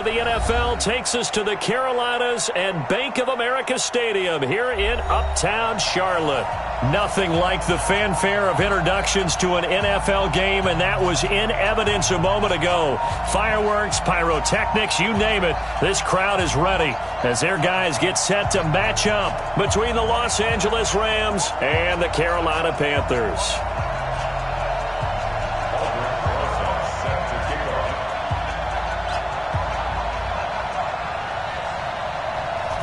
The NFL takes us to the Carolinas and Bank of America Stadium here in Uptown Charlotte. Nothing like the fanfare of introductions to an NFL game, and that was in evidence a moment ago. Fireworks, pyrotechnics, you name it. This crowd is ready as their guys get set to match up between the Los Angeles Rams and the Carolina Panthers.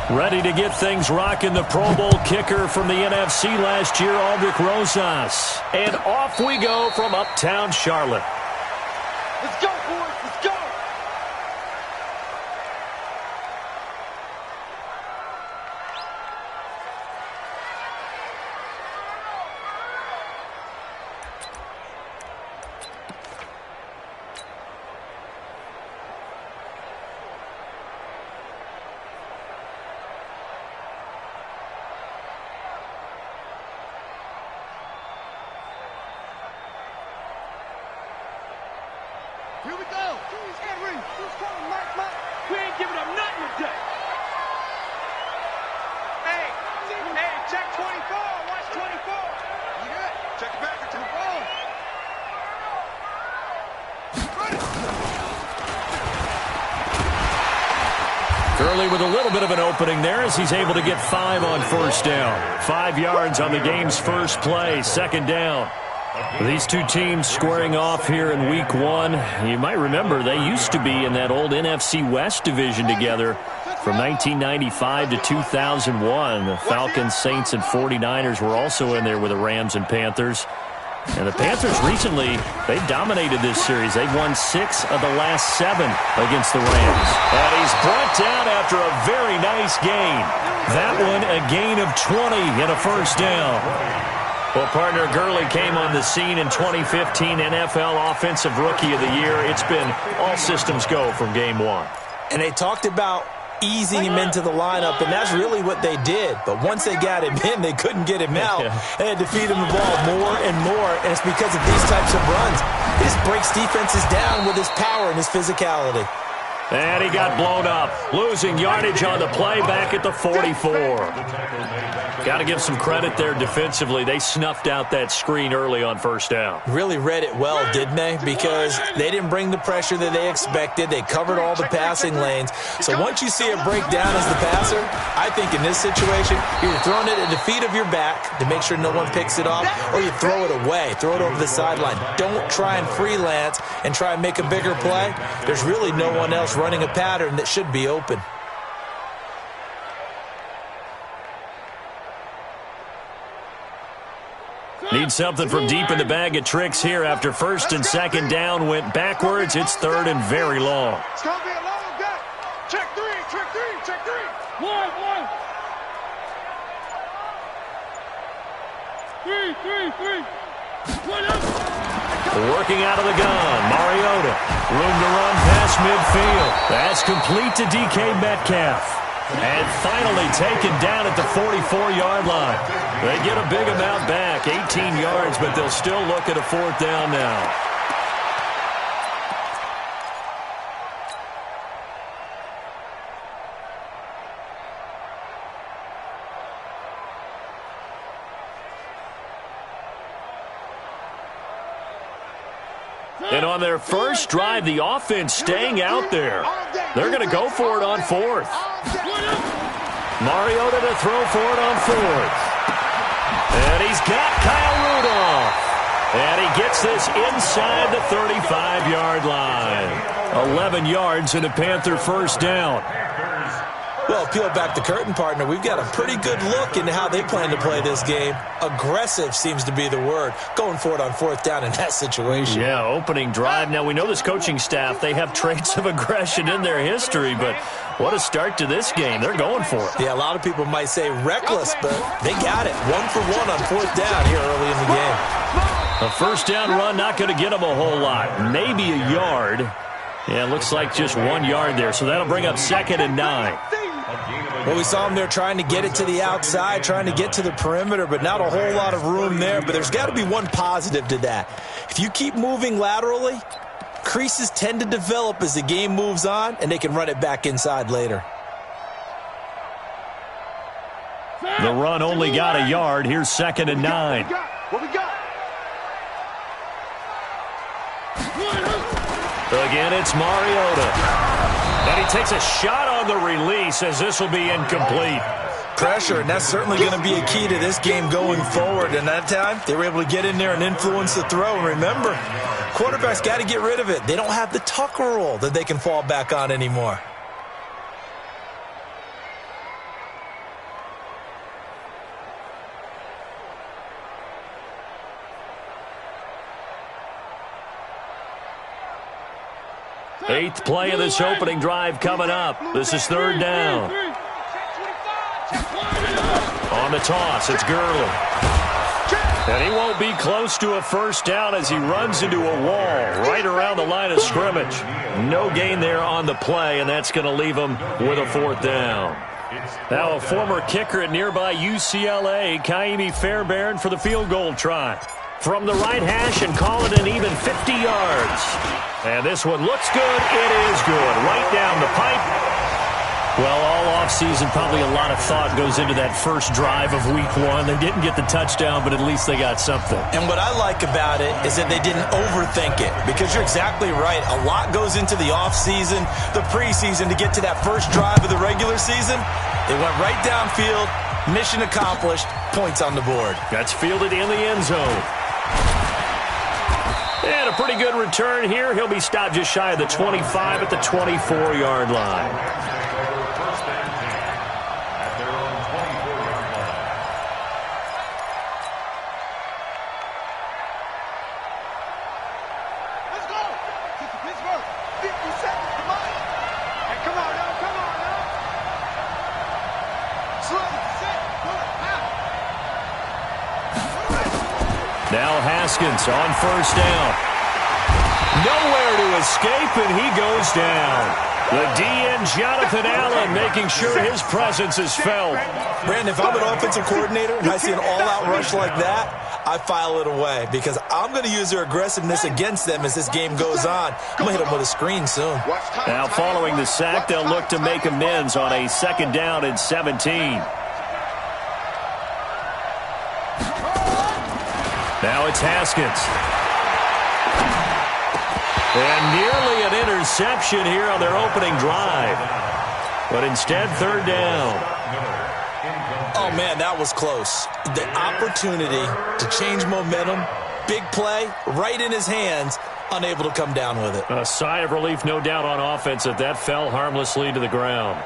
Ready to get things rocking, the Pro Bowl kicker from the NFC last year, Aldrick Rosas. And off we go from Uptown Charlotte. Let's go, boys. Let's go. Here we go. Henry, who's coming, Mike? We ain't giving up nothing today. Hey, check 24. Watch 24. You good? Check it back to the ball. Gurley with a little bit of an opening there as he's able to get 5 on first down. 5 yards on the game's first play, second down. These two teams squaring off here in Week 1. You might remember they used to be in that old NFC West division together from 1995 to 2001. The Falcons, Saints, and 49ers were also in there with the Rams and Panthers. And the Panthers recently, they've dominated this series. They've won 6 of the last 7 against the Rams. And he's brought down after a very nice gain. That one a gain of 20 and a first down. Well, partner, Gurley came on the scene in 2015 NFL Offensive Rookie of the Year. It's been all systems go from game 1. And they talked about easing him into the lineup, and that's really what they did. But once they got him in, they couldn't get him out. They had to feed him the ball more and more, and it's because of these types of runs. He just breaks defenses down with his power and his physicality. And he got blown up, losing yardage on the play back at the 44. Got to give some credit there defensively. They snuffed out that screen early on first down. Really read it well, didn't they? Because they didn't bring the pressure that they expected. They covered all the passing lanes. So once you see it break down as the passer, I think in this situation, you're throwing it at the feet of your back to make sure no one picks it off, or you throw it away, throw it over the sideline. Don't try and freelance and try and make a bigger play. There's really no one else running a pattern that should be open. Need something from deep in the bag of tricks here after first and second down went backwards. It's third and very long. It's going to be a long day. Check 3, check 3, check 3. 1. 3. Working out of the gun, Mariota. Room to run past midfield. That's complete to DK Metcalf. And finally taken down at the 44-yard line. They get a big amount back, 18 yards, but they'll still look at a fourth down now. And on their first drive, the offense staying out there. They're going to go for it on fourth. Mariota to throw for it on fourth. And he's got Kyle Rudolph. And he gets this inside the 35-yard line. 11 yards and a Panther first down. Well, peel back the curtain, partner. We've got a pretty good look into how they plan to play this game. Aggressive seems to be the word. Going for it on fourth down in that situation. Yeah, opening drive. Now, we know this coaching staff, they have traits of aggression in their history, but what a start to this game. They're going for it. Yeah, a lot of people might say reckless, but they got it. 1 for 1 on fourth down here early in the game. A first down run not going to get them a whole lot. Maybe a yard. Yeah, it looks like just 1 yard there, so that'll bring up second and 9. Well, we saw them there trying to get it to the outside, trying to get to the perimeter, but not a whole lot of room there. But there's got to be one positive to that. If you keep moving laterally, Creases tend to develop as the game moves on, and they can run it back inside later. The run only got a yard. Here's 2nd and 9. What we got? Again, it's Mariota. And he takes a shot on the release as this will be incomplete. Pressure, and that's certainly going to be a key to this game going forward. And that time, they were able to get in there and influence the throw. And remember, quarterbacks got to get rid of it. They don't have the tuck rule that they can fall back on anymore. Eighth play of this opening drive coming up. This is 3rd down. On the toss, it's Gurley. And he won't be close to a 1st down as he runs into a wall right around the line of scrimmage. No gain there on the play, and that's going to leave him with a 4th down. Now a former kicker at nearby UCLA, Kaimi Fairbairn, for the field goal try. From the right hash and call it an even 50 yards. And this one looks good. It is good. Right down the pipe. Well, all offseason, probably a lot of thought goes into that first drive of week 1. They didn't get the touchdown, but at least they got something. And what I like about it is that they didn't overthink it, because you're exactly right. A lot goes into the offseason, the preseason, to get to that first drive of the regular season. They went right downfield, mission accomplished, points on the board. That's fielded in the end zone. And a pretty good return here. He'll be stopped just shy of the 25 at the 24-yard line. Now Haskins on 1st down. Nowhere to escape, and he goes down. The DN, Jonathan Allen, making sure his presence is felt. Brandon, if I'm an offensive coordinator and I see an all-out rush like that, I file it away, because I'm going to use their aggressiveness against them as this game goes on. I'm going to hit them with a screen soon. Now following the sack, they'll look to make amends on a 2nd down and 17. Now it's Haskins. And nearly an interception here on their opening drive. But instead, 3rd down. Oh, man, that was close. The opportunity to change momentum, big play, right in his hands, unable to come down with it. A sigh of relief, no doubt, on offense that that fell harmlessly to the ground.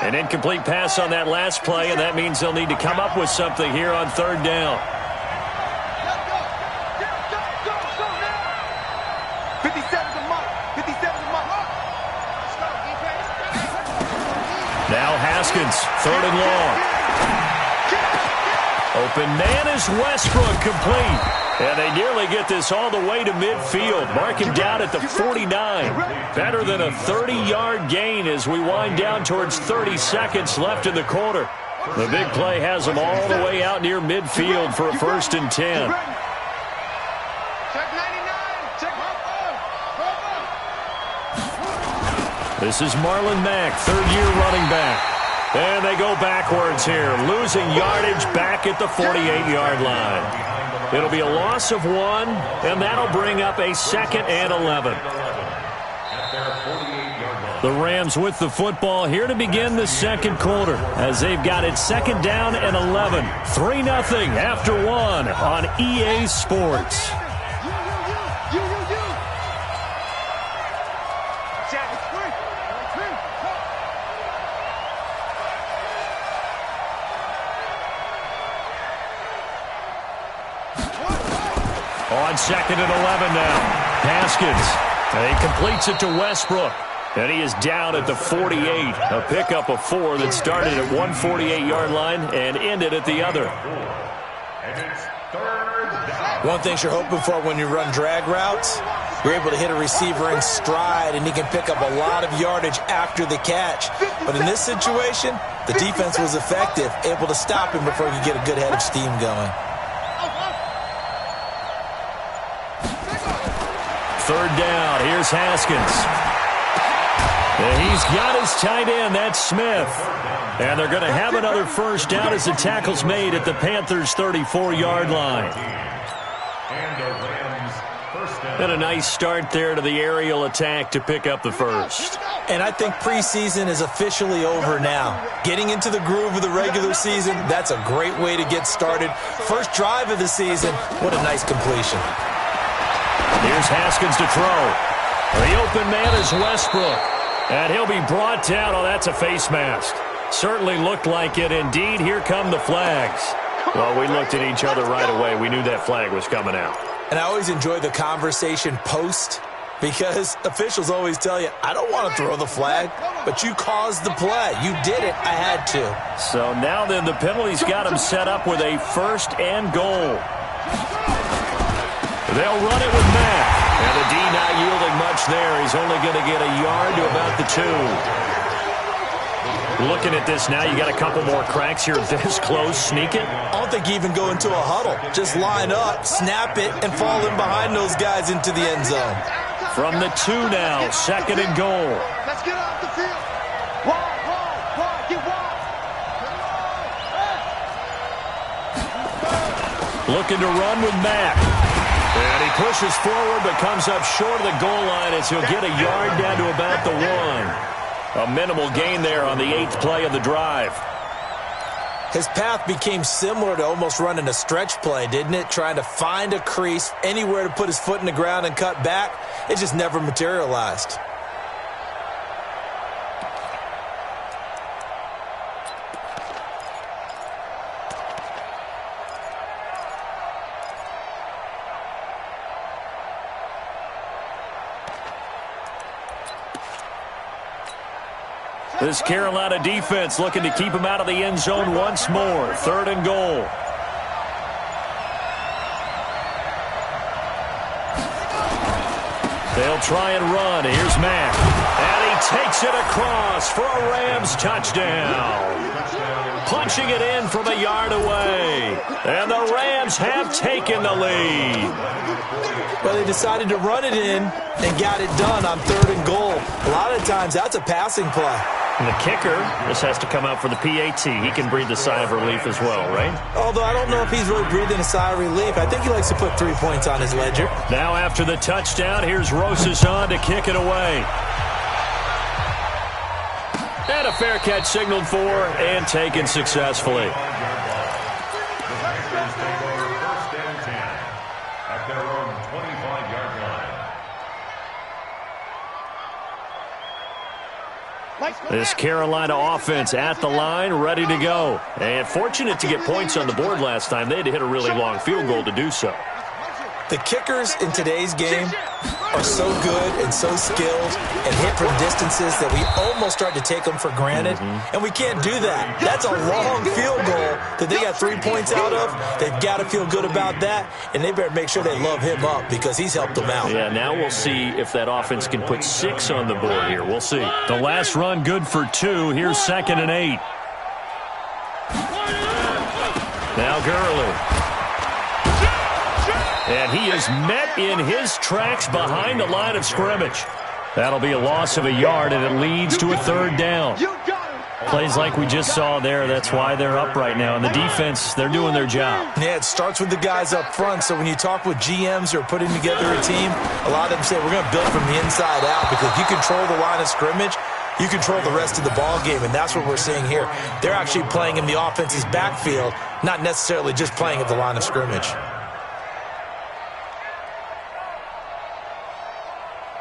An incomplete pass on that last play, and that means they'll need to come up with something here on 3rd down. 57's a mark. 57's a mark. Now Haskins, 3rd and long. Open man is Westbrook, complete. And they nearly get this all the way to midfield. Mark him down at the 49. Better than a 30-yard gain as we wind down towards 30 seconds left in the quarter. The big play has them all the way out near midfield for a 1st and 10. Check 99. Check This is Marlon Mack, 3rd-year running back. And they go backwards here, losing yardage back at the 48-yard line. It'll be a loss of 1, and that'll bring up a 2nd and 11. The Rams with the football here to begin the 2nd quarter as they've got it 2nd down and 11. 3-0 after 1 on EA Sports. On 2nd and 11 now. Haskins. And he completes it to Westbrook. And he is down at the 48. A pickup of 4 that started at 148-yard line and ended at the other. One thing you're hoping for when you run drag routes, you're able to hit a receiver in stride, and he can pick up a lot of yardage after the catch. But in this situation, the defense was effective, able to stop him before he could get a good head of steam going. third down. Here's Haskins. And he's got his tight end. That's Smith. And they're going to have another first down as the tackle's made at the Panthers' 34-yard line. And a nice start there to the aerial attack to pick up the first. And I think preseason is officially over now. Getting into the groove of the regular season, that's a great way to get started. First drive of the season, what a nice completion. Here's Haskins to throw. The open man is Westbrook. And he'll be brought down. Oh, that's a face mask. Certainly looked like it. Indeed, here come the flags. Well, we looked at each other right away. We knew that flag was coming out. And I always enjoy the conversation post because officials always tell you, I don't want to throw the flag, but you caused the play. You did it. I had to. So now then the penalty's got him set up with a first and goal. They'll run it with Mack. And the D not yielding much there. He's only going to get a yard to about the 2. Looking at this now, you got a couple more cracks here this close. Sneak it. I don't think you even go into a huddle. Just line up, snap it, and fall in behind those guys into the end zone. From the 2 now, second and goal. Let's get off the field. Wide, get wide. Looking to run with Mack. And he pushes forward but comes up short of the goal line as he'll get a yard down to about the 1. A minimal gain there on the 8th play of the drive. His path became similar to almost running a stretch play, didn't it? Trying to find a crease, anywhere to put his foot in the ground and cut back. It just never materialized. This Carolina defense looking to keep him out of the end zone once more. Third and goal. They'll try and run. Here's Mack. And he takes it across for a Rams touchdown. Punching it in from a yard away. And the Rams have taken the lead. Well, they decided to run it in and got it done on third and goal. A lot of times, that's a passing play. And the kicker, this has to come out for the PAT. He can breathe a sigh of relief as well, right? Although I don't know if he's really breathing a sigh of relief. I think he likes to put 3 points on his ledger. Now after the touchdown, here's Rosas on to kick it away. And a fair catch signaled for and taken successfully. This Carolina offense at the line, ready to go. And fortunate to get points on the board last time. They had to hit a really long field goal to do so. The kickers in today's game are so good and so skilled and hit from distances that we almost start to take them for granted. And we can't do that. That's a long field goal that they got 3 points out of. They've got to feel good about that, and they better make sure they love him up because he's helped them out. Yeah, now we'll see if that offense can put 6 on the board here. We'll see. The last run good for 2. Here's second and 8. Now Gurley. And he is met in his tracks behind the line of scrimmage. That'll be a loss of a yard, and it leads to a third down. Plays like we just saw there. That's why they're up right now. And the defense, they're doing their job. Yeah, it starts with the guys up front. So when you talk with GMs who are putting together a team, a lot of them say we're going to build from the inside out because if you control the line of scrimmage, you control the rest of the ball game, and that's what we're seeing here. They're actually playing in the offense's backfield, not necessarily just playing at the line of scrimmage.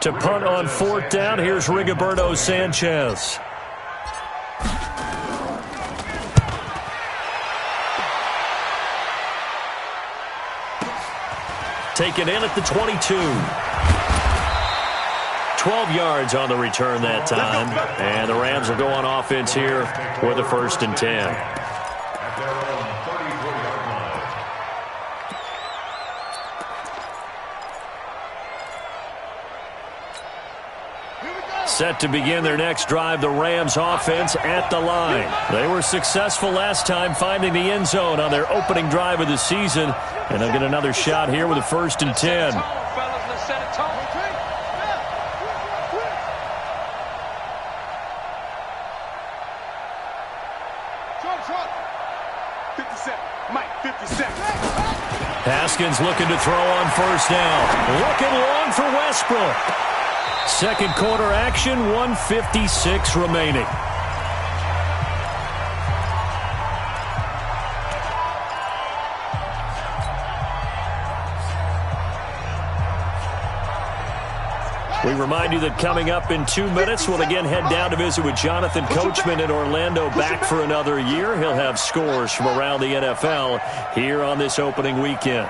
To punt on fourth down, here's Rigoberto Sanchez. Taken in at the 22. 12 yards on the return that time. And the Rams will go on offense here with a 1st and 10. Set to begin their next drive, the Rams offense at the line. They were successful last time finding the end zone on their opening drive of the season. And they'll get another shot here with a 1st and 10. Haskins looking to throw on first down. Looking long for Westbrook. Second quarter action, 1:56 remaining. We remind you that coming up in 2 minutes, we'll again head down to visit with Jonathan Coachman in Orlando, back for another year. He'll have scores from around the NFL here on this opening weekend.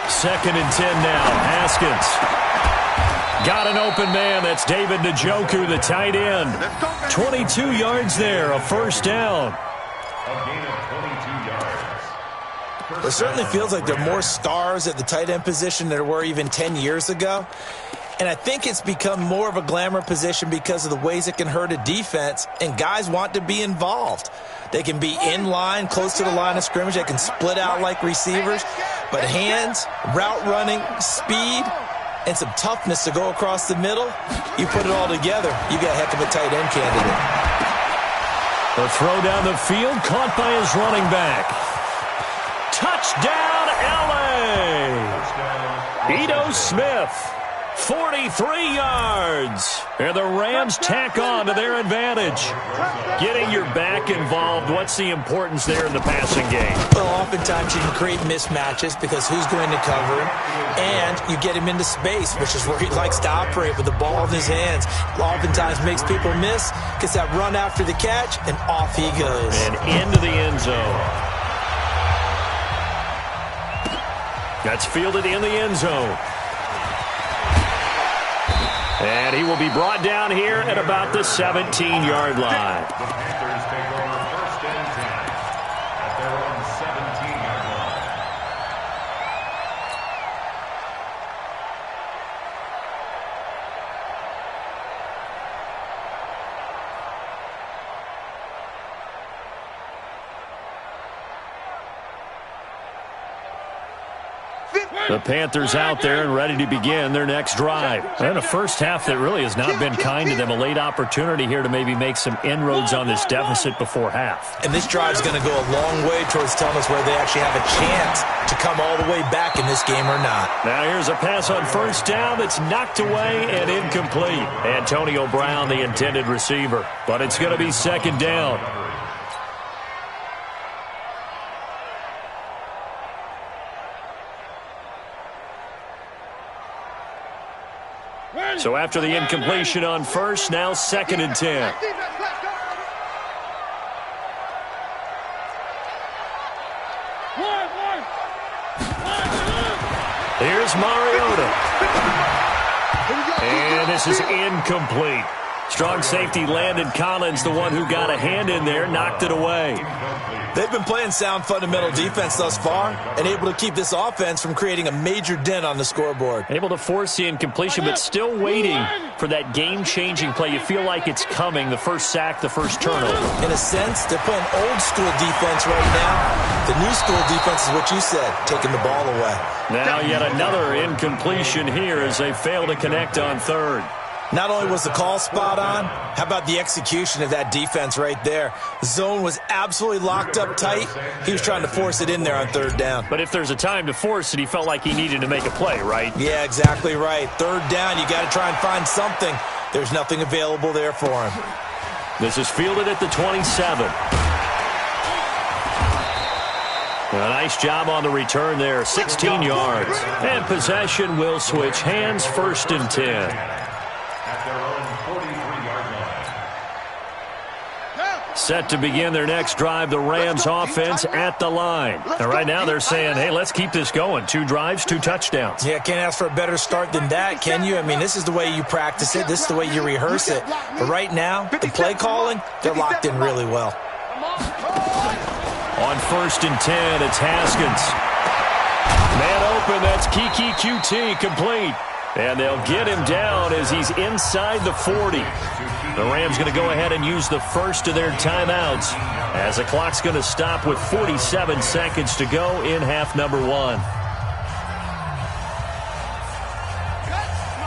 Second and 10 now. Haskins. Got an open man. That's David Njoku, the tight end. 22 yards there, a first down. It certainly feels like there are more stars at the tight end position than there were even 10 years ago. And I think it's become more of a glamour position because of the ways it can hurt a defense, and guys want to be involved. They can be in line, close to the line of scrimmage. They can split out like receivers. But hands, route running, speed, and some toughness to go across the middle, you put it all together, you got a heck of a tight end candidate. The throw down the field, caught by his running back. Touchdown, L.A. Ito Smith, 43 yards. And the Rams tack on to their advantage. Getting your back involved, what's the importance there in the passing game? Well, oftentimes you can create mismatches because who's going to cover him? And you get him into space, which is where he likes to operate with the ball in his hands. Oftentimes makes people miss, gets that run after the catch, and off he goes. And into the end zone. That's fielded in the end zone. And he will be brought down here at about the 17-yard line. The Panthers take over first and 10 at their own 17-yard line. The Panthers out there and ready to begin their next drive. And a first half that really has not been kind to them. A late opportunity here to maybe make some inroads on this deficit before half. And this drive is going to go a long way towards telling us whether they actually have a chance to come all the way back in this game or not. Now here's a pass on first down that's knocked away and incomplete. Antonio Brown, the intended receiver. But it's going to be second down. So after the incompletion on first, now second and 10. Here's Mariota. And this is incomplete. Strong safety Landon Collins, the one who got a hand in there, knocked it away. They've been playing sound fundamental defense thus far and able to keep this offense from creating a major dent on the scoreboard. Able to force the incompletion, but still waiting for that game-changing play. You feel like it's coming, the first sack, the first turnover. In a sense, they're playing old-school defense right now. The new-school defense is what you said, taking the ball away. Now yet another incompletion here as they fail to connect on third. Not only was the call spot on, how about the execution of that defense right there? The zone was absolutely locked up tight. He was trying to force it in there on third down. But if there's a time to force it, he felt like he needed to make a play, right? Yeah, exactly right. Third down, you got to try and find something. There's nothing available there for him. This is fielded at the 27. A nice job on the return there, 16 yards. And possession will switch hands, first and 10. Set to begin their next drive, the Rams offense at the line. And right now they're saying, hey, let's keep this going. 2 drives, 2 touchdowns. Yeah, can't ask for a better start than that, can you? I mean, this is the way you practice it. This is the way you rehearse it. But right now, the play calling, they're locked in really well. On first and 10, it's Haskins. Man open, that's Kiki QT, complete. And they'll get him down as he's inside the 40. The Rams going to go ahead and use the first of their timeouts as the clock's going to stop with 47 seconds to go in half number 1.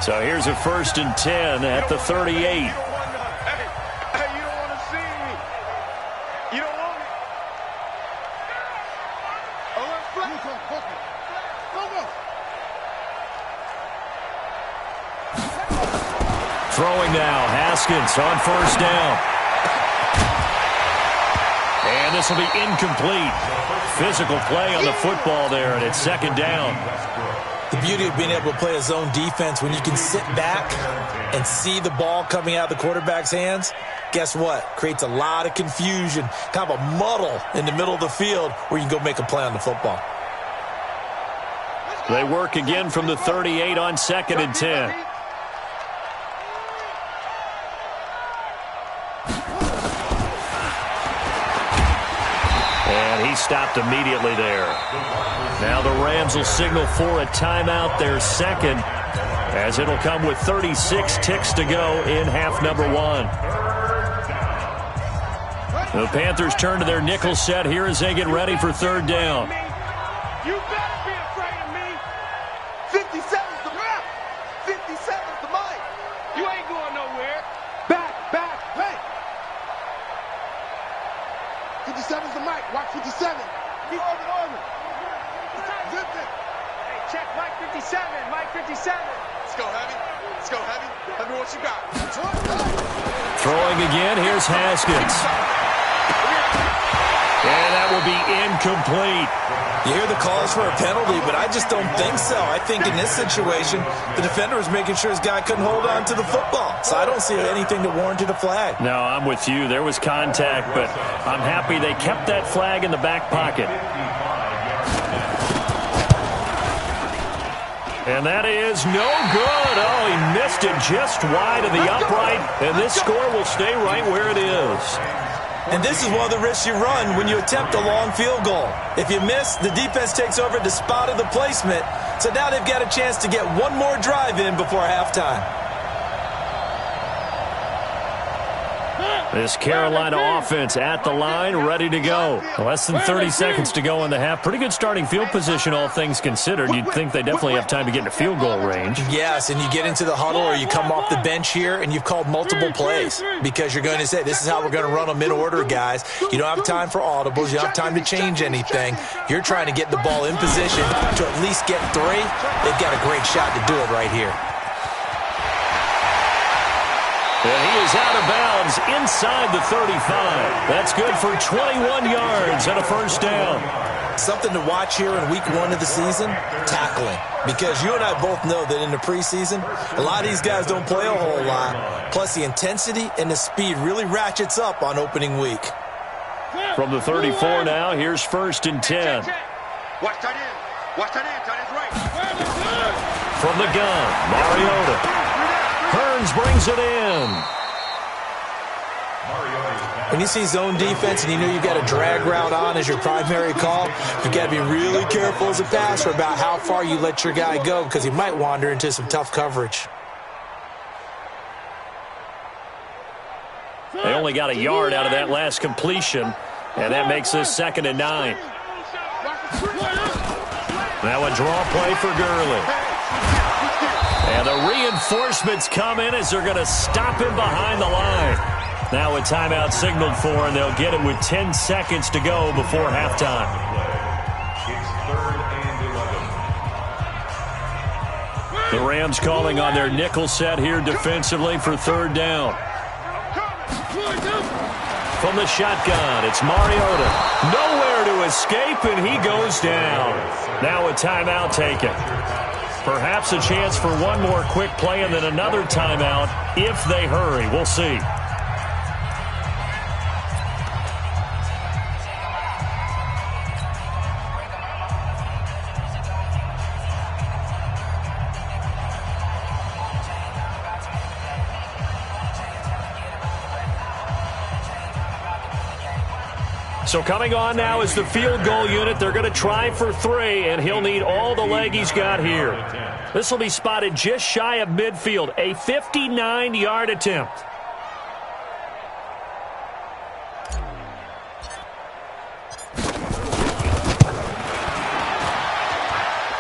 So here's a first and 10 at the 38. Hey, you don't want to see me. Throwing now, Haskins on first down. And this will be incomplete. Physical play on the football there, and it's second down. The beauty of being able to play a zone defense when you can sit back and see the ball coming out of the quarterback's hands, guess what? Creates a lot of confusion, kind of a muddle in the middle of the field where you can go make a play on the football. They work again from the 38 on 2nd and 10. And he stopped immediately there. Now the Rams will signal for a timeout, their second, as it'll come with 36 ticks to go in half number 1. The Panthers turn to their nickel set here as they get ready for third down. You better be afraid of me. 57's the rep. 57's the mic. You ain't going nowhere. Back, hey. 57's the mic. Watch 57. Keep on. Hey, check Mike 57. Mike 57. Let's go, Heavy. Let me what you got. Throwing again, here's Haskins. And that will be incomplete. You hear the calls for a penalty, but I just don't think so. I think in this situation, the defender was making sure his guy couldn't hold on to the football. So I don't see anything that warranted a flag. No, I'm with you. There was contact, but I'm happy they kept that flag in the back pocket. And that is no good. Oh, he missed it just wide of the upright, and this score will stay right where it is. And this is one of the risks you run when you attempt a long field goal. If you miss, the defense takes over the spot of the placement. So now they've got a chance to get one more drive in before halftime. This Carolina offense at the line, ready to go. Less than 30 seconds to go in the half. Pretty good starting field position, all things considered. You'd think they definitely have time to get into field goal range. Yes, and you get into the huddle or you come off the bench here and you've called multiple plays because you're going to say, this is how we're going to run them in order, guys. You don't have time for audibles. You don't have time to change anything. You're trying to get the ball in position to at least get 3. They've got a great shot to do it right here. And he is out of bounds inside the 35. That's good for 21 yards and a first down. Something to watch here in week 1 of the season, tackling. Because you and I both know that in the preseason, a lot of these guys don't play a whole lot. Plus the intensity and the speed really ratchets up on opening week. From the 34 now, here's 1st and 10. Watch tight end. Tight end's right. From the gun, Mariota. Hearns brings it in. When you see zone defense and you know you've got a drag route on as your primary call, you've got to be really careful as a passer about how far you let your guy go because he might wander into some tough coverage. They only got a yard out of that last completion, and that makes this 2nd and 9. Now a draw play for Gurley. And the reinforcements come in as they're going to stop him behind the line. Now a timeout signaled for, and they'll get it with 10 seconds to go before halftime. It's 3rd and 11. The Rams calling on their nickel set here defensively for 3rd down. From the shotgun, it's Mariota. Nowhere to escape, and he goes down. Now a timeout taken. Perhaps a chance for one more quick play and then another timeout if they hurry. We'll see. So coming on now is the field goal unit. They're going to try for 3, and he'll need all the leg he's got here. This will be spotted just shy of midfield, a 59-yard attempt.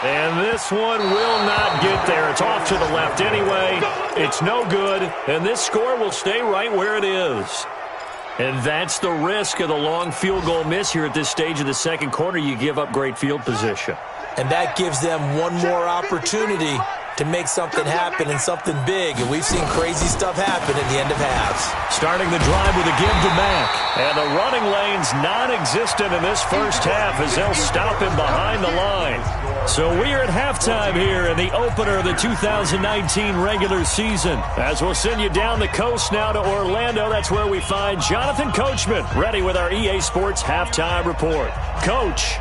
And this one will not get there. It's off to the left anyway. It's no good, and this score will stay right where it is. And that's the risk of the long field goal miss here at this stage of the second quarter. You give up great field position. And that gives them one more opportunity to make something happen and something big, and we've seen crazy stuff happen at the end of halves. Starting the drive with a give to Mack. And the running lane's non-existent in this first half as they'll stop him behind the line. So we are at halftime here in the opener of the 2019 regular season. As we'll send you down the coast now to Orlando, that's where we find Jonathan Coachman ready with our EA Sports Halftime Report. Coach.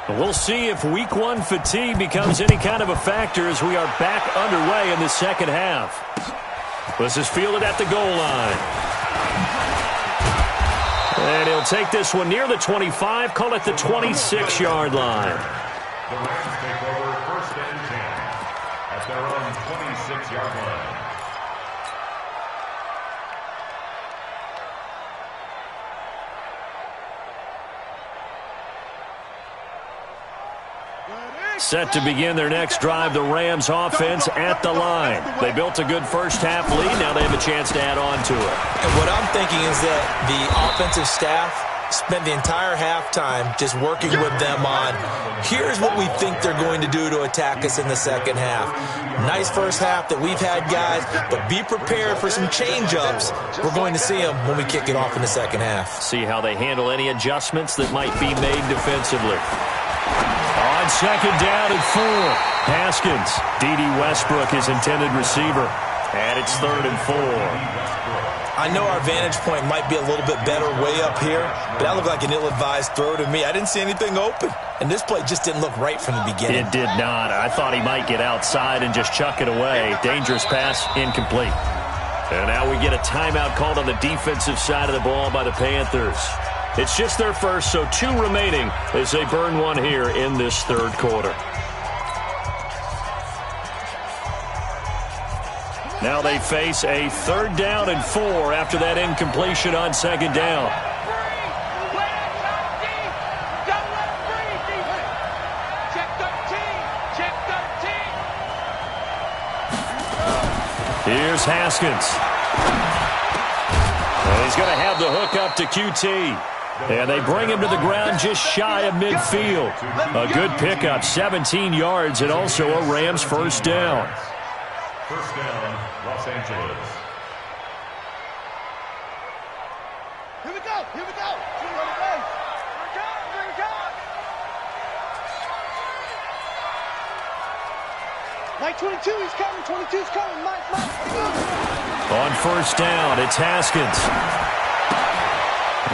We'll see if week one fatigue becomes any kind of a factor as we are back underway in the second half. This is fielded at the goal line. And he'll take this one near the 25, call it the 26-yard line. The Rams take over 1st and 10 at their own 26-yard line. Set to begin their next drive, the Rams offense at the line. They built a good first half lead. Now they have a chance to add on to it. And what I'm thinking is that the offensive staff spent the entire halftime just working with them on, here's what we think they're going to do to attack us in the second half. Nice first half that we've had, guys, but be prepared for some change-ups. We're going to see them when we kick it off in the second half. See how they handle any adjustments that might be made defensively. On second down and 4, Haskins. D.D. Westbrook is intended receiver. And it's 3rd and 4. I know our vantage point might be a little bit better way up here, but that looked like an ill-advised throw to me. I didn't see anything open, and this play just didn't look right from the beginning. It did not. I thought he might get outside and just chuck it away. Dangerous pass, incomplete. And now we get a timeout called on the defensive side of the ball by the Panthers. It's just their first, so 2 remaining as they burn one here in this third quarter. Now they face a 3rd down and 4 after that incompletion on second down. Here's Haskins. And he's going to have the hook up to QT. And they bring him to the ground just shy of midfield. A good pickup, 17 yards, and also a Rams first down. First down, Los Angeles. Here we go. Here we go. Here we go. Here we go. Mike 22, he's coming. 22's coming. Mike. On first down, it's Haskins.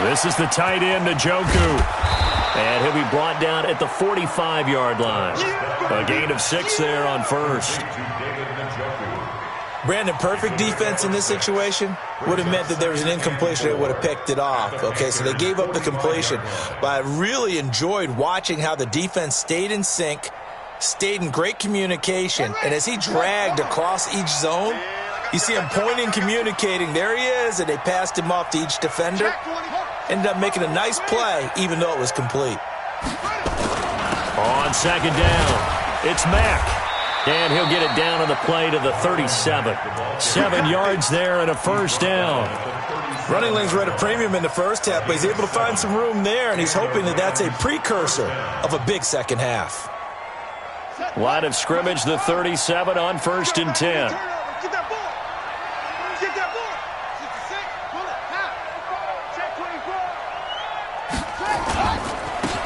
This is the tight end, Njoku. And he'll be brought down at the 45-yard line. A gain of 6 there on first. Brandon, perfect defense in this situation would have meant that there was an incompletion that would have picked it off. Okay, so they gave up the completion. But I really enjoyed watching how the defense stayed in sync, stayed in great communication, and as he dragged across each zone, you see him pointing, communicating. There he is, and they passed him off to each defender. Ended up making a nice play, even though it was complete. On second down, it's Mack. And he'll get it down on the play to the 37. 7 yards there and a first down. Running lanes were at a premium in the first half, but he's able to find some room there, and he's hoping that that's a precursor of a big second half. Line of scrimmage, the 37 on 1st and 10. Get that ball. Get that ball. 66. Pull it. Check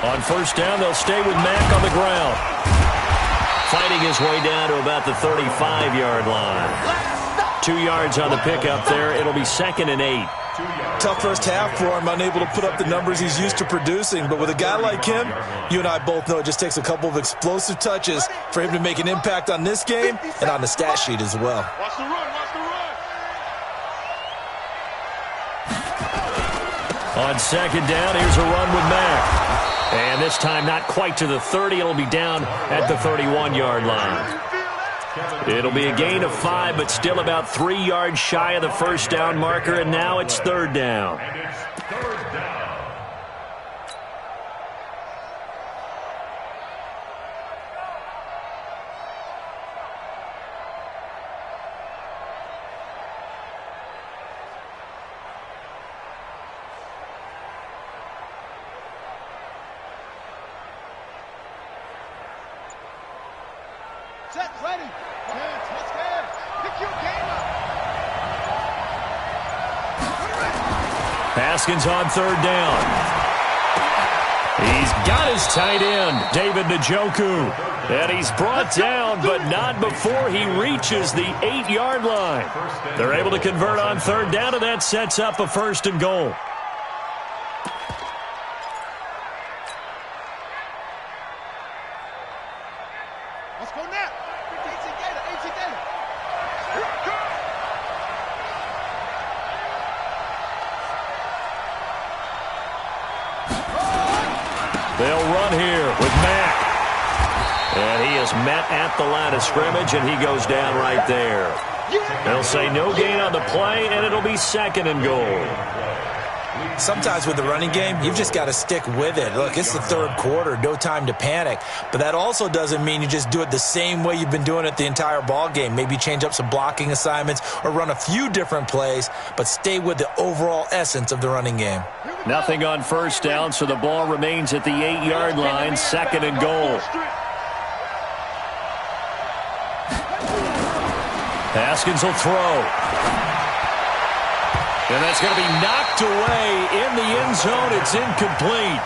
24. On first down, they'll stay with Mack on the ground. Fighting his way down to about the 35-yard line. 2 yards on the pickup there. It'll be 2nd and 8. Tough first half for him, unable to put up the numbers he's used to producing. But with a guy like him, you and I both know it just takes a couple of explosive touches for him to make an impact on this game and on the stat sheet as well. Watch the run. Watch the run. On second down, here's a run with Mack. And this time not quite to the 30. It'll be down at the 31-yard line. It'll be a gain of 5, but still about 3 yards shy of the first down marker, and now it's 3rd down. Set, ready. Let's get. Pick your game up. Haskins on third down. He's got his tight end, David Njoku. And he's brought down, but not before he reaches the 8-yard line. They're able to convert on third down, and that sets up a 1st and goal. Let's go now. 18 Gator. Here it comes. They'll run here with Mack. And he is met at the line of scrimmage, and he goes down right there. They'll say no gain on the play, and it'll be 2nd and goal. Sometimes with the running game, you've just got to stick with it. Look, it's the 3rd quarter, no time to panic. But that also doesn't mean you just do it the same way you've been doing it the entire ball game. Maybe change up some blocking assignments or run a few different plays, but stay with the overall essence of the running game. Nothing on 1st down, so the ball remains at the 8-yard line, 2nd and goal. Haskins will throw. And that's going to be knocked away in the end zone. It's incomplete.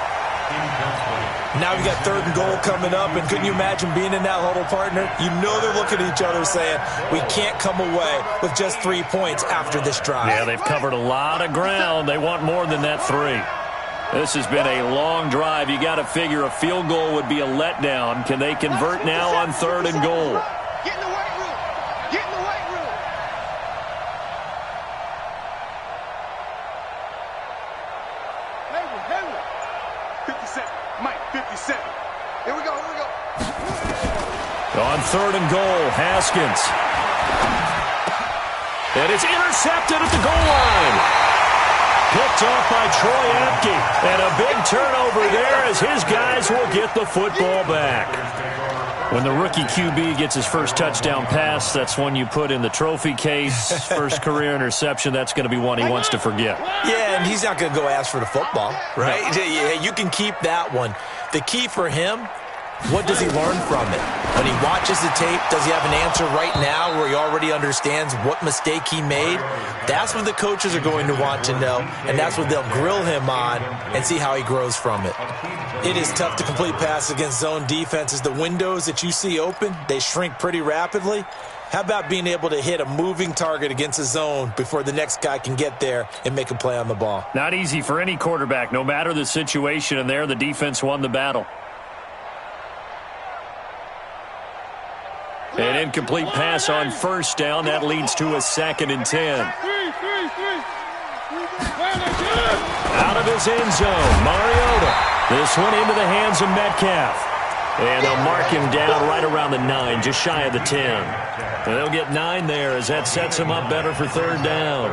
Now we got 3rd and goal coming up, and couldn't you imagine being in that huddle, partner? You know they're looking at each other saying, we can't come away with just 3 points after this drive. Yeah, they've covered a lot of ground. They want more than that 3. This has been a long drive. You got to figure a field goal would be a letdown. Can they convert now on 3rd and goal? Get in the weight room. Get in the weight room. Hayward. 57. Mike, 57. Here we go. On 3rd and goal, Haskins. And it's intercepted at the goal line. Picked off by Troy Apke. And a big turnover there as his guys will get the football back. When the rookie QB gets his first touchdown pass, that's one you put in the trophy case. First career interception, that's going to be one he wants to forget. Yeah, and he's not going to go ask for the football, right? No. Yeah, you can keep that one. The key for him, what does he learn from it? When he watches the tape, does he have an answer right now where he already understands what mistake he made? That's what the coaches are going to want to know, and that's what they'll grill him on and see how he grows from it. It is tough to complete passes against zone defenses. The windows that you see open, they shrink pretty rapidly. How about being able to hit a moving target against a zone before the next guy can get there and make a play on the ball? Not easy for any quarterback, no matter the situation, and there the defense won the battle. An incomplete pass on 1st down. That leads to a 2nd and 10. Out of his end zone, Mariota. This one into the hands of Metcalf. And they'll mark him down right around the 9, just shy of the 10. And they'll get 9 there as that sets him up better for 3rd down.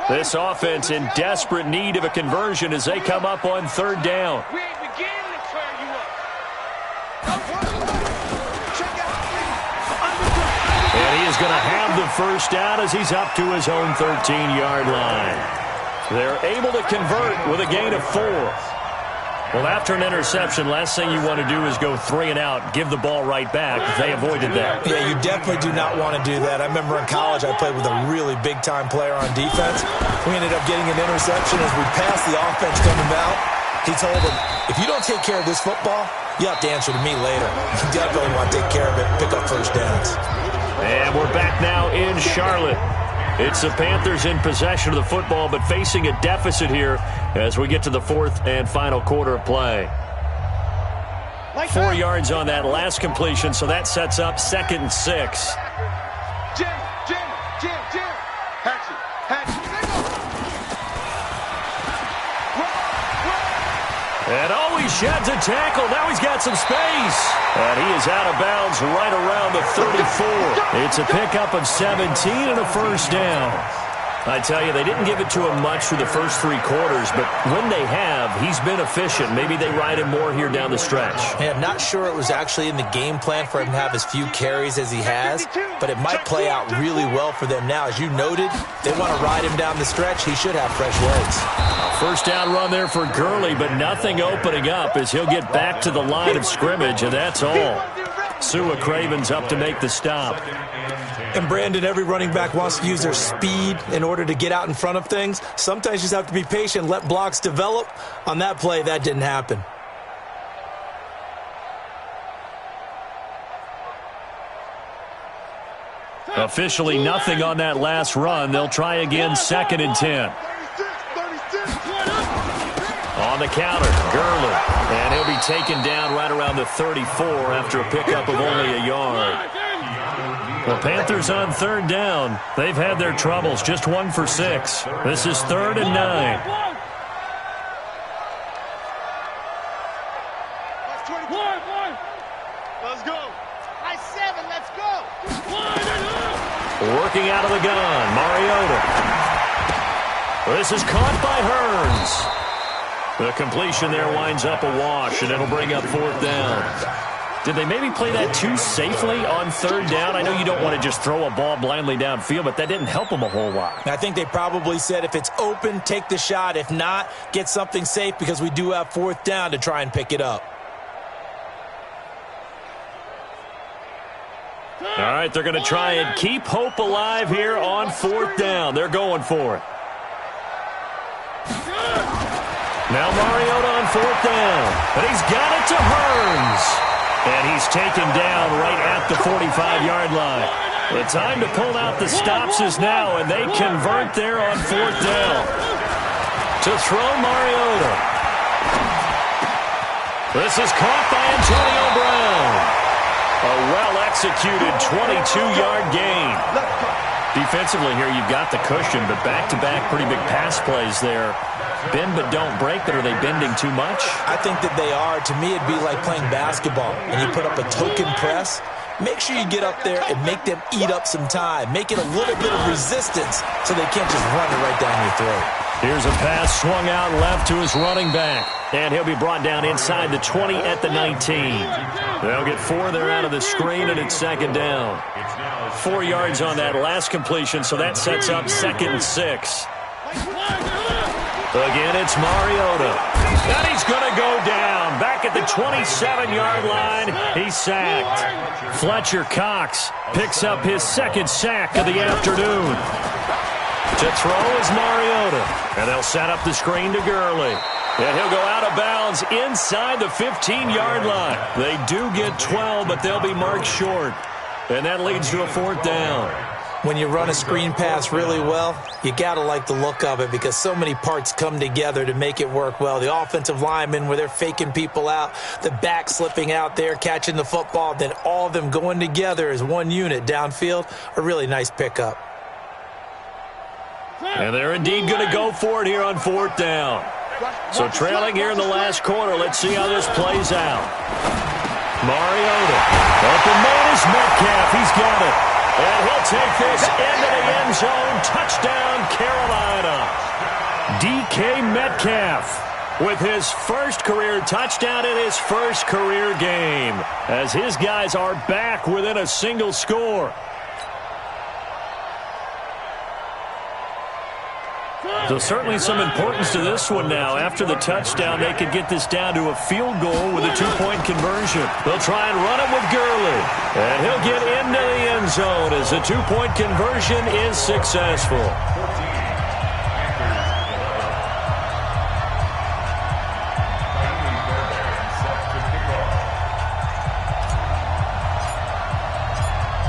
This offense in desperate need of a conversion as they come up on 3rd down. We ain't beginning to turn you up. And he is going to have the 1st down as he's up to his own 13-yard line. They're able to convert with a gain of 4. Well, after an interception, last thing you want to do is go 3 and out, give the ball right back. They avoided that. Yeah, you definitely do not want to do that. I remember in college I played with a really big-time player on defense. We ended up getting an interception as we passed the offense coming out. He told him, if you don't take care of this football, you have to answer to me later. You definitely want to take care of it, pick up 1st downs. And we're back now in Charlotte. It's the Panthers in possession of the football, but facing a deficit here as we get to the 4th and final quarter of play. 4 yards on that last completion, so that sets up 2nd and 6. Jim. Hatchet. And he sheds a tackle. Now he's got some space. And he is out of bounds right around the 34. It's a pickup of 17 and a 1st down. I tell you, they didn't give it to him much through the first 3 quarters, but when they have, he's been efficient. Maybe they ride him more here down the stretch. Hey, I'm not sure it was actually in the game plan for him to have as few carries as he has, but it might play out really well for them now. As you noted, they want to ride him down the stretch. He should have fresh legs. First down run there for Gurley, but nothing opening up as he'll get back to the line of scrimmage, and that's all. Sua Craven's up to make the stop. And Brandon, every running back wants to use their speed in order to get out in front of things. Sometimes you just have to be patient, let blocks develop. On that play, that didn't happen. Officially nothing on that last run. They'll try again, 2nd and 10. On the counter, Gurley. And he'll be taken down right around the 34 after a pickup of only a yard. The Panthers on 3rd down. They've had their troubles, just 1 for 6. This is 3rd and 9. Let's go. High 7, let's go. Working out of the gun, Mariota. This is caught by Hearns. The completion there winds up a wash, and it'll bring up 4th down. Did they maybe play that too safely on 3rd down? I know you don't want to just throw a ball blindly downfield, but that didn't help them a whole lot. I think they probably said if it's open, take the shot. If not, get something safe because we do have 4th down to try and pick it up. All right, they're going to try and keep hope alive here on 4th down. They're going for it. Now Mariota on 4th down. And he's got it to Hearns. And he's taken down right at the 45-yard line. The time to pull out the stops is now, and they convert there on 4th down. To throw Mariota. This is caught by Antonio Brown. A well-executed 22-yard gain. Defensively here, you've got the cushion, but back-to-back pretty big pass plays there. Bend but don't break, but are they bending too much? I think that they are. To me, it'd be like playing basketball, and you put up a token press. Make sure you get up there and make them eat up some time. Make it a little bit of resistance so they can't just run it right down your throat. Here's a pass swung out left to his running back. And he'll be brought down inside the 20 at the 19. They'll get 4 there out of the screen, and it's 2nd down. 4 yards on that last completion, so that sets up 2nd and 6. Again, it's Mariota. And he's going to go down. Back at the 27-yard line, he's sacked. Fletcher Cox picks up his 2nd sack of the afternoon. To throw is Mariota. And they'll set up the screen to Gurley. And he'll go out of bounds inside the 15-yard line. They do get 12, but they'll be marked short. And that leads to a 4th down. When you run a screen pass really well, you got to like the look of it because so many parts come together to make it work well. The offensive linemen, where they're faking people out, the back slipping out there, catching the football, then all of them going together as one unit downfield, a really nice pickup. And they're indeed going to go for it here on 4th down. So trailing here in the last quarter, let's see how this plays out. Mariota. Open man is Metcalf. He's got it. And he'll take this into the end zone. Touchdown, Carolina. DK Metcalf with his first career touchdown in his first career game, as his guys are back within a single score. So certainly some importance to this one now. After the touchdown, they could get this down to a field goal with a 2-point conversion. They'll try and run it with Gurley. And he'll get into the end zone as the 2-point conversion is successful.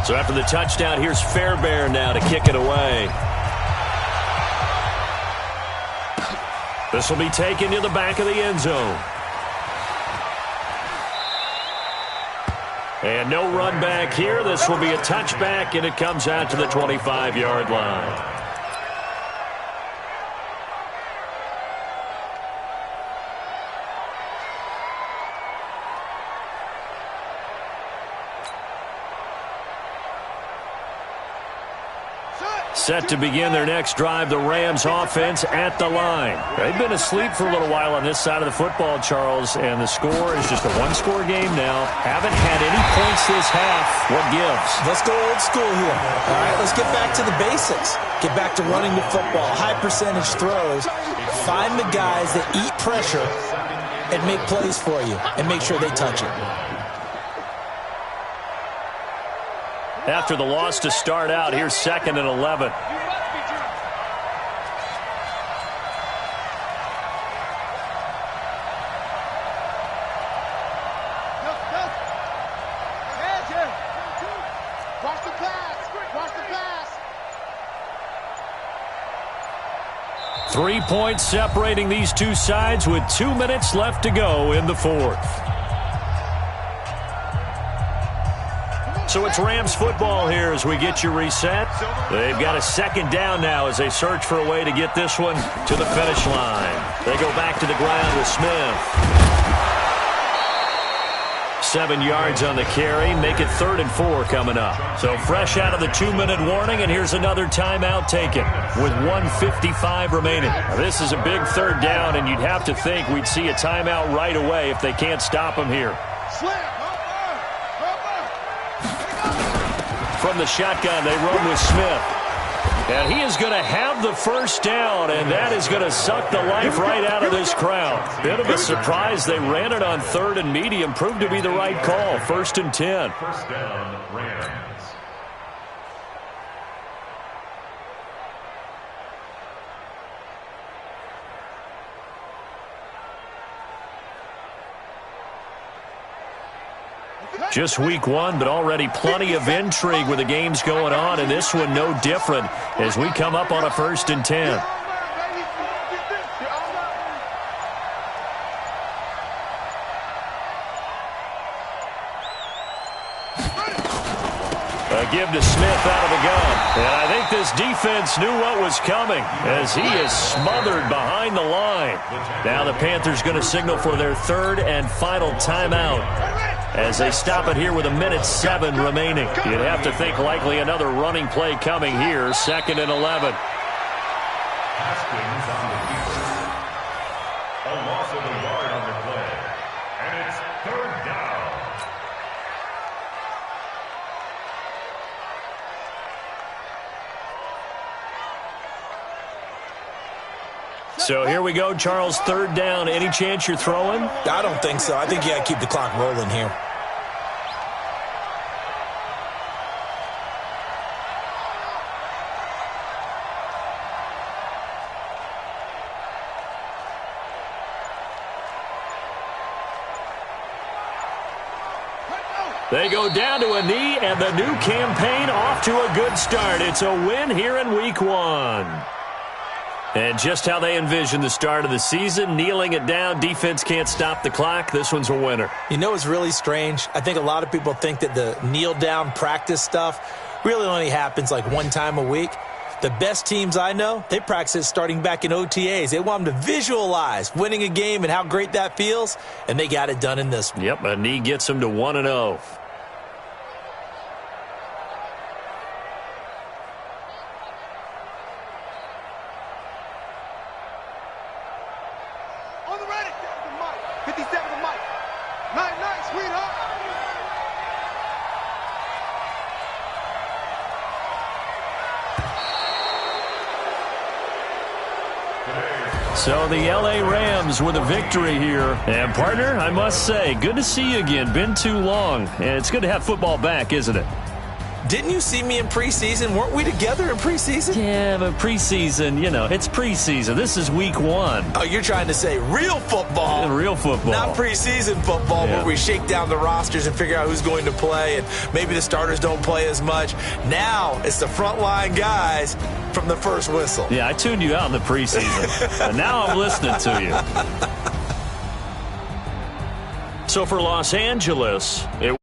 So after the touchdown, here's Fairbairn now to kick it away. This will be taken to the back of the end zone. And no run back here. This will be a touchback, and it comes out to the 25-yard line. Set to begin their next drive, the Rams offense at the line. They've been asleep for a little while on this side of the football, Charles, and the score is just a one-score game now. Haven't had any points this half. What gives? Let's go old school here. All right, let's get back to the basics. Get back to running the football, high percentage throws. Find the guys that eat pressure and make plays for you and make sure they touch it. After the loss to start out, here's 2nd and 11. Watch the pass. Watch the pass. 3 points separating these two sides with 2 minutes left to go in the fourth. So it's Rams football here as we get you reset. They've got a 2nd down now as they search for a way to get this one to the finish line. They go back to the ground with Smith. 7 yards on the carry. Make it 3rd and 4 coming up. So fresh out of the 2-minute warning, and here's another timeout taken with 1:55 remaining. Now, this is a big 3rd down, and you'd have to think we'd see a timeout right away if they can't stop him here. From the shotgun, they run with Smith. And he is going to have the first down, and that is going to suck the life right out of this crowd. Bit of a surprise. They ran it on 3rd and medium. Proved to be the right call. 1st and 10. First down, Rams. Just week 1, but already plenty of intrigue with the games going on, and this one no different as we come up on a 1st and 10. A give to Smith out of the gun. And I think this defense knew what was coming as he is smothered behind the line. Now the Panthers going to signal for their 3rd and final timeout as they stop it here with 1:07 remaining. You'd have to think likely another running play coming here. 2nd and 11. Haskins on the keeper. A loss of a yard on the play. And it's 3rd down. So here we go, Charles, 3rd down. Any chance you're throwing? I don't think so. I think you got to keep the clock rolling here. They go down to a knee, and the new campaign off to a good start. It's a win here in week 1. And just how they envisioned the start of the season, kneeling it down, defense can't stop the clock. This one's a winner. You know what's really strange? I think a lot of people think that the kneel-down practice stuff really only happens like one time a week. The best teams I know, they practice it starting back in OTAs. They want them to visualize winning a game and how great that feels, and they got it done in this one. Yep, a knee gets them to 1-0. On the ready. 57 to Mike. Night, sweetheart. So the L.A. Rams with a victory here. And, partner, I must say, good to see you again. Been too long. And it's good to have football back, isn't it? Didn't you see me in preseason? Weren't we together in preseason? Yeah, but preseason, you know, it's preseason. This is week 1. Oh, you're trying to say real football. Real football. Not preseason football where we shake down the rosters and figure out who's going to play, and maybe the starters don't play as much. Now it's the frontline guys from the first whistle. Yeah, I tuned you out in the preseason. And now I'm listening to you. So for Los Angeles, it